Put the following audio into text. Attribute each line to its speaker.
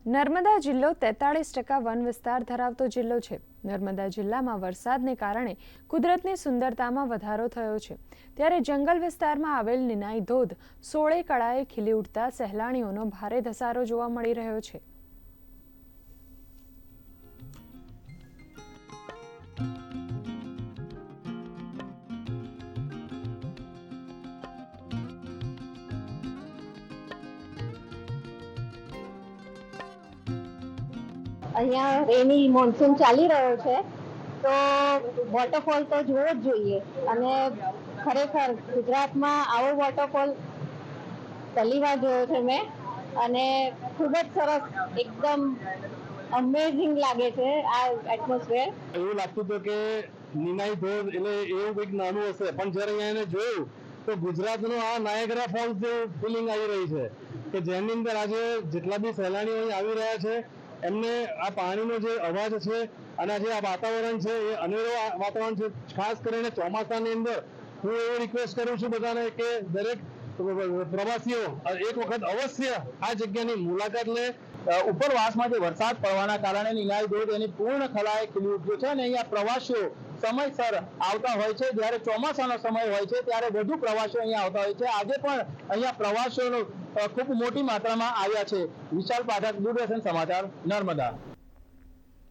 Speaker 1: નર્મદા જિલ્લો 43% વન વિસ્તાર ધરાવતો જિલ્લો છે। નર્મદા જિલ્લામાં વરસાદને કારણે કુદરતની સુંદરતામાં વધારો થયો છે, ત્યારે જંગલ વિસ્તારમાં આવેલ નિનાઈ ધોધ 16 કળાએ ખીલી ઉઠતા સહેલાણીઓનો ભારે ધસારો જોવા મળી રહ્યો છે।
Speaker 2: અહીંયા રેની મોન્સૂન ચાલી રહ્યો છે, તો વોટરફોલ તો જોવો જ જોઈએ। અને ખરેખર ગુજરાતમાં આવો વોટરફોલ પહેલી વાર જોયો છે મેં, અને ખૂબ જ સરસ, એકદમ અમેઝિંગ લાગે છે આ એટમોસ્ફિયર।
Speaker 3: એવું લાગતું હતું કે નિનાઈ ધોધ એટલે એવું કંઈક નાનું હશે, પણ જ્યારે અહીંયા એને જોયું તો ગુજરાતનો આ નાયગ્રા ફોલ્સ જેવું ફિલિંગ આવી રહી છે કે જેની અંદર આજે જેટલા બી સહેલાણીઓ અહીં આવી રહ્યા છે એમને આ પાણીનો જે અવાજ છે અને જે આ વાતાવરણ છે એ અનેરો વાતાવરણ છે। ખાસ કરીને ચોમાસાની અંદર હું એવું રિક્વેસ્ટ કરું છું બધાને કે દરેક પ્રવાસીઓ એક વખત અવશ્ય આ જગ્યાની મુલાકાત લે।
Speaker 4: ઉપરવાસમાં જે વરસાદ પડવાના કારણે નિનાઈ ધોધ એની પૂર્ણ ખલાએ ખીલી ઉઠ્યો છે અને અહીંયા પ્રવાસીઓ સમયસર આવતા હોય છે। જ્યારે ચોમાસાનો સમય હોય છે ત્યારે વધુ પ્રવાસીઓ અહીંયા આવતા હોય છે। આજે પણ અહીંયા પ્રવાસીઓનો ખૂબ મોટી માત્રામાં આવ્યા છે। વિશાલ પાઠક, દૂરદર્શન સમાચાર, નર્મદા।